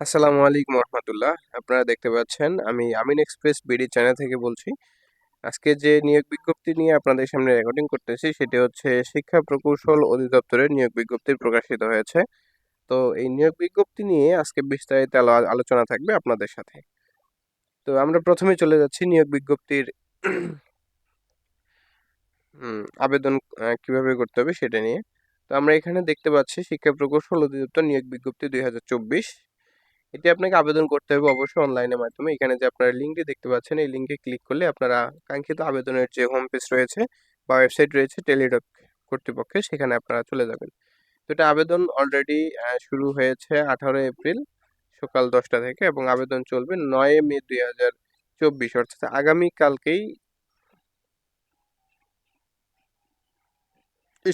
আসসালামু আলাইকুম রহমতুল্লাহ। আপনারা দেখতে পাচ্ছেন আমি আমিন এক্সপ্রেস বিডি চ্যানেল থেকে বলছি। আজকে যে নিয়োগ বিজ্ঞপ্তি নিয়ে আপনাদের সামনে রেকর্ডিং করতেছি সেটি হচ্ছে শিক্ষা প্রকৌশল অধিদপ্তরের নিয়োগ বিজ্ঞপ্তি প্রকাশিত হয়েছে। তো এই নিয়োগ বিজ্ঞপ্তি নিয়ে আজকে বিস্তারিত আলোচনা থাকবে আপনাদের সাথে। তো আমরা প্রথমে চলে যাচ্ছি নিয়োগ বিজ্ঞপ্তির আবেদন কিভাবে করতে হবে সেটা নিয়ে। তো আমরা এখানে দেখতে পাচ্ছি শিক্ষা প্রকৌশল অধিদপ্তর নিয়োগ বিজ্ঞপ্তি 2024। এটি আপনাকে আবেদন করতে হবে অবশ্যই অনলাইনের মাধ্যমে। এখানে যে আপনারা লিঙ্কটি দেখতে পাচ্ছেন এই লিঙ্কে ক্লিক করলে আপনারা কাঙ্ক্ষিত আবেদনের যে হোম পেজ রয়েছে বা ওয়েবসাইট রয়েছে টেলিটক কর্তৃপক্ষের, সেখানে আপনারা চলে যাবেন। তো এটা আবেদন অলরেডি শুরু হয়েছে 18 এপ্রিল সকাল 10টা থেকে এবং আবেদন চলবে 9 মে 2024, অর্থাৎ আগামীকালকেই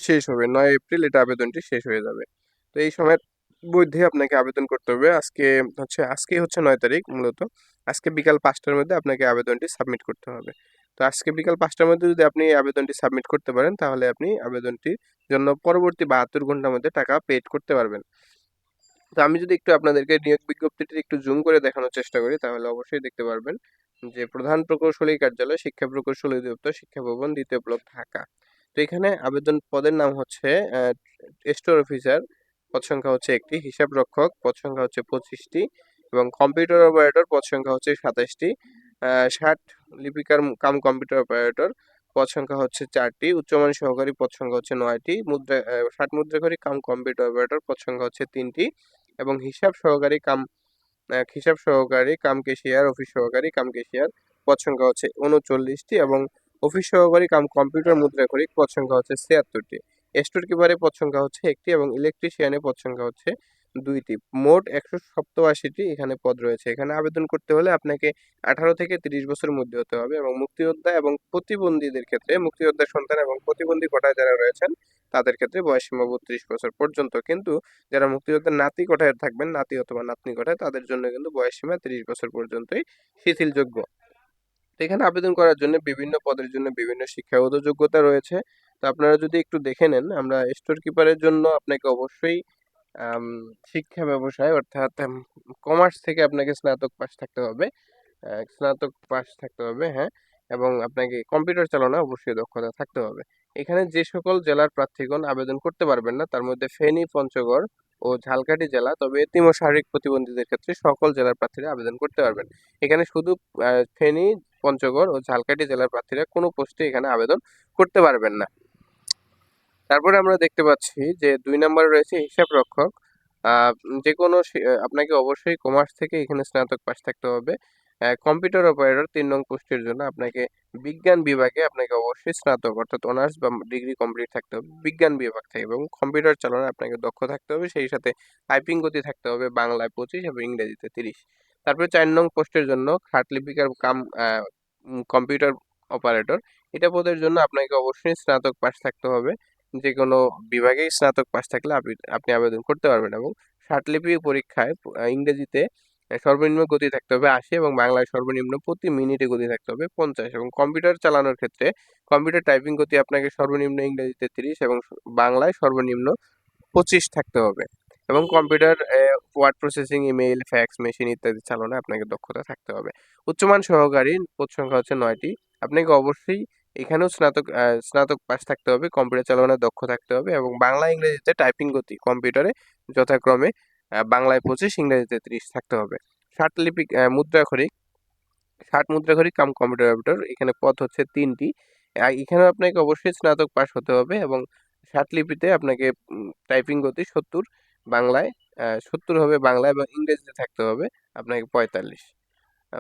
শেষ হবে। 9 এপ্রিল এটা আবেদনটি শেষ হয়ে যাবে। তো এই সময়ের মধ্যে আপনাকে আবেদন করতে হবে। আজকে হচ্ছে 9 তারিখ মূলত। আজকে বিকাল 5টার মধ্যে আপনাকে আবেদনটি সাবমিট করতে হবে। তো আজকে বিকাল 5টার মধ্যে যদি আপনি আবেদনটি সাবমিট করতে পারেন তাহলে আপনি আবেদনটির জন্য পরবর্তী 72 ঘন্টার মধ্যে টাকা পেড করতে পারবেন। তো আমি যদি একটু আপনাদেরকে নিয়োগ বিজ্ঞপ্তিটি একটু জুম করে দেখানোর চেষ্টা করি তাহলে অবশ্যই দেখতে পারবেন যে প্রধান প্রকৌশলী কার্যালয়, শিক্ষা প্রকৌশল অধিদপ্তর, শিক্ষা ভবন, দ্বিতীয় ব্লক, ঢাকা। তো এখানে আবেদন পদের নাম হচ্ছে স্টোর অফিসার, পদ সংখ্যা হচ্ছে একটি, হিসাব রক্ষক পদ সংখ্যা হচ্ছে 25টি এবং কম্পিউটার অপারেটর পদ সংখ্যা হচ্ছে 27টি, 60 লিপিকার কাম কম্পিউটার অপারেটর পদ সংখ্যা হচ্ছে 4টি, উচ্চমান সহকারী পদ সংখ্যা হচ্ছে 9টি, 60 মুদ্রাকারী কাম কম্পিউটার অপারেটর পদ সংখ্যা হচ্ছে 3টি এবং হিসাব সহকারী কাম কেশিয়ার, অফিস সহকারী কাম কেশিয়ার পদ সংখ্যা হচ্ছে 39টি এবং অফিস সহকারী কাম কম্পিউটার মুদ্রাক্ষরিক পদ সংখ্যা হচ্ছে 76টি। স্টোর কিপারে পদ সংখ্যা হচ্ছে একটি এবং ইলেকট্রিশিয়ানে পদ সংখ্যা হচ্ছে 2টি। মোট 187টি এখানে পদ রয়েছে। এখানে আবেদন করতে হলে আপনাকে 18 থেকে 30 বছরের মধ্যে হতে হবে এবং মুক্তিযোদ্ধা এবং প্রতিবন্ধীদের ক্ষেত্রে, মুক্তিযোদ্ধার সন্তান এবং প্রতিবন্ধী কোটায় যারা রয়েছেন তাদের ক্ষেত্রে বয়সসীমা 32 বছর পর্যন্ত। কিন্তু যারা মুক্তিযোদ্ধার নাতি কোটায় থাকবেন, নাতি অথবা নাতনি কোটায়, তাদের জন্য কিন্তু বয়সসীমা 30 বছর পর্যন্তই শিথিলযোগ্য। তো এখানে আবেদন করার জন্য বিভিন্ন পদের জন্য বিভিন্ন শিক্ষাগত যোগ্যতা রয়েছে। তো আপনারা যদি একটু দেখে নেন, আমরা স্টোর কিপারের জন্য আপনাকে অবশ্যই আম শিক্ষা ব্যবসায় অর্থাৎ কমার্স থেকে আপনাকে স্নাতক পাস থাকতে হবে। স্নাতক পাস থাকতে হবে, হ্যাঁ, এবং আপনাকে কম্পিউটার চালানো অবশ্যই দক্ষতা থাকতে হবে। এখানে যে সকল জেলার প্রার্থীগণ আবেদন করতে পারবেন না তার মধ্যে ফেনী, পঞ্চগড় ও ঝালকাঠি জেলা, তবে এতিম ও শারীরিক প্রতিবন্ধীদের ক্ষেত্রে সকল জেলার প্রার্থীরা আবেদন করতে পারবেন। এখানে শুধু ফেনী, পঞ্চগড় ও ঝালকাঠি জেলার প্রার্থীরা কোনো পোস্টে এখানে আবেদন করতে পারবেন না। তারপরে আমরা দেখতে পাচ্ছি যে 2 নম্বরে রয়েছে হিসাব রক্ষক। যে কোনো আপনাকে অবশ্যই কমার্স থেকে এখানে স্নাতক পাস থাকতে হবে। কম্পিউটার অপারেটর 3 নং পোস্টের জন্য আপনাকে বিজ্ঞান বিভাগে আপনাকে অবশ্যই স্নাতক অর্থাৎ অনার্স বা ডিগ্রি কমপ্লিট থাকতে হবে বিজ্ঞান বিভাগ থেকে এবং কম্পিউটার চালানোয় আপনাকে দক্ষ থাকতে হবে। সেই সাথে টাইপিং গতি থাকতে হবে বাংলায় 25 এবং ইংরেজিতে 30। তারপরে 4 নং পোস্টের জন্য খাটলিপিকার কাম কম্পিউটার অপারেটর, এটা পদের জন্য আপনাকে অবশ্যই স্নাতক পাস থাকতে হবে। যে কোনো বিভাগেই স্নাতক পাস থাকলে আপনি আবেদন করতে পারবেন এবং ষাটলিপি পরীক্ষায় ইংরেজিতে সর্বনিম্ন গতি থাকতে হবে 80 এবং বাংলায় সর্বনিম্ন প্রতি মিনিটে গতি থাকতে হবে 50 এবং কম্পিউটার চালানোর ক্ষেত্রে কম্পিউটার টাইপিং গতি আপনাকে সর্বনিম্ন ইংরেজিতে 30 এবং বাংলায় সর্বনিম্ন 25 থাকতে হবে এবং computer word processing, email, fax machine ইত্যাদি চালানোয় আপনাকে দক্ষতা থাকতে হবে। উচ্চমান সহকারী পদ সংখ্যা হচ্ছে 9টি। আপনাকে অবশ্যই এখানেও স্নাতক পাস থাকতে হবে, কম্পিউটার চালানোয় দক্ষ থাকতে হবে এবং বাংলা ইংরেজিতে টাইপিং গতি কম্পিউটারে যথাক্রমে বাংলায় 25, ইংরেজিতে 30 থাকতে হবে। ষাটলিপি মুদ্রাক্ষরিক, 60 মুদ্রাক্ষরিক কাম কম্পিউটার অপারেটর, এখানে পদ হচ্ছে 3টি। এখানেও আপনাকে অবশ্যই স্নাতক পাস হতে হবে এবং ষাটলিপিতে আপনাকে টাইপিং গতি 70 বাংলায়, 70 হবে বাংলা এবং ইংরেজিতে থাকতে হবে আপনাকে 45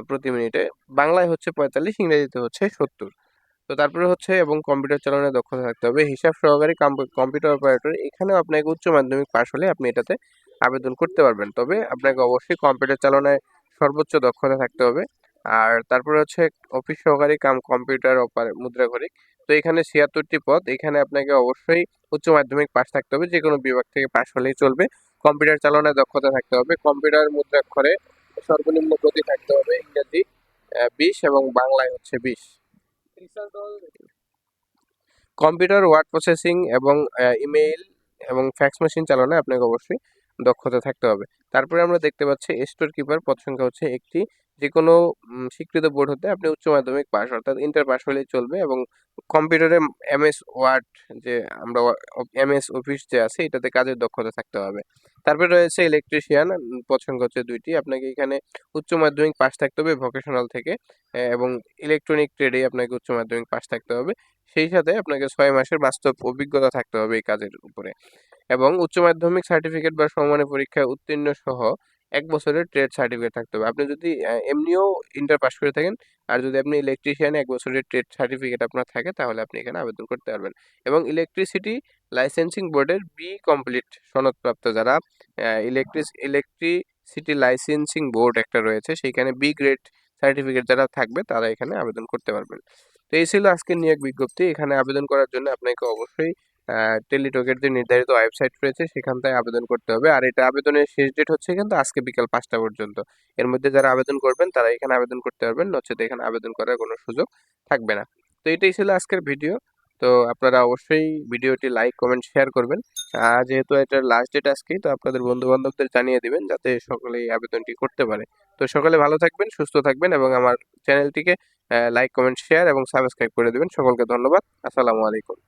প্রতি মিনিটে। বাংলায় হচ্ছে 45, ইংরেজিতে হচ্ছে 70। তো তারপরে হচ্ছে এবং কম্পিউটার চালানোর দক্ষতা থাকতে হবে। হিসাব সহকারী কম্পিউটার অপারেটর, এখানেও আপনাকে উচ্চ মাধ্যমিক পাস হলে আপনি এটাতে আবেদন করতে পারবেন। তবে আপনাকে অবশ্যই কম্পিউটার চালনায় সর্বোচ্চ দক্ষতা থাকতে হবে। আর তারপরে হচ্ছে অফিস সহকারী কম্পিউটার মুদ্রাক্ষরিক। তো এখানে 76টি পদ, এখানে আপনাকে অবশ্যই উচ্চ মাধ্যমিক পাস থাকতে হবে, যে কোনো বিভাগ থেকে পাস হলেই চলবে। কম্পিউটার চালনায় দক্ষতা থাকতে হবে, কম্পিউটার মুদ্রাক্ষরে সর্বনিম্ন গতি থাকতে হবে ইংরেজি 20 এবং বাংলায় হচ্ছে 20। কম্পিউটার ওয়ার্ড প্রসেসিং এবং ইমেইল এবং ফ্যাক্স মেশিন চালানোয় আপনাকে অবশ্যই দক্ষতা থাকতে হবে। তারপরে আমরা দেখতে পাচ্ছি স্টোর কিপার, পদ সংখ্যা হচ্ছে একটি। যেকোনো স্বীকৃত বোর্ড হতে আপনি উচ্চ মাধ্যমিক পাস অর্থাৎ ইন্টার পাস হলেই চলবে, এবং কম্পিউটারে এমএস ওয়ার্ড, যে আমরা এমএস অফিস যে আছে এটাতে কাজের দক্ষতা থাকতে হবে। তারপরে রয়েছে ইলেকট্রিশিয়ান, পদ সংখ্যা হচ্ছে 2টি। আপনাকে এখানে উচ্চ মাধ্যমিক পাস থাকতে হবে ভোকেশনাল থেকে, এবং ইলেকট্রনিক ট্রেডে আপনাকে উচ্চ মাধ্যমিক পাস থাকতে হবে। সেই সাথে আপনাকে 6 মাসের বাস্তব অভিজ্ঞতা থাকতে হবে এই কাজের উপরে, এবং উচ্চ মাধ্যমিক সার্টিফিকেট বা সমমানের পরীক্ষায় উত্তীর্ণ সহ 1 বছরের ট্রেড সার্টিফিকেট থাকতে হবে। আপনি যদি এমনিও ইন্টার পাস করে থাকেন, আর যদি আপনি ইলেকট্রিশিয়ানে 1 বছরের ট্রেড সার্টিফিকেট আপনার থাকে, তাহলে আপনি এখানে আবেদন করতে পারবেন। এবং ইলেকট্রিসিটি লাইসেন্সিং বোর্ডের বি কমপ্লিট সনদপ্রাপ্ত যারা, ইলেকট্রিসিটি লাইসেন্সিং বোর্ড একটা রয়েছে, সেইখানে বি গ্রেড সার্টিফিকেট যারা থাকবে তারা এখানে আবেদন করতে পারবেন। তো এই ছিল আজকের নিয়োগ বিজ্ঞপ্তি। এখানে আবেদন করার জন্য আপনাকে অবশ্যই টেলিটকের যে নির্ধারিত ওয়েবসাইট রয়েছে সেখান থেকে আবেদন করতে হবে। আর এটা আবেদনের শেষ ডেট হচ্ছে কিন্তু আজকে বিকাল 5টা পর্যন্ত। এর মধ্যে যারা আবেদন করবেন তারা এখানে আবেদন করতে পারবেন, নচেত এখানে আবেদন করার কোনো সুযোগ থাকবে না। তো এটাই ছিল আজকের ভিডিও। তো আপনারা অবশ্যই ভিডিওটি লাইক, কমেন্ট, শেয়ার করবেন। যেহেতু এটার লাস্ট ডেট আজকেই, তো আপনাদের বন্ধু-বান্ধবদের জানিয়ে দিবেন যাতে সকলেই আবেদনটি করতে পারে। তো সকলে ভালো থাকবেন, সুস্থ থাকবেন, এবং আমার চ্যানেলটিকে লাইক, কমেন্ট, শেয়ার এবং সাবস্ক্রাইব করে দিবেন। সকলকে ধন্যবাদ। আসসালামু আলাইকুম।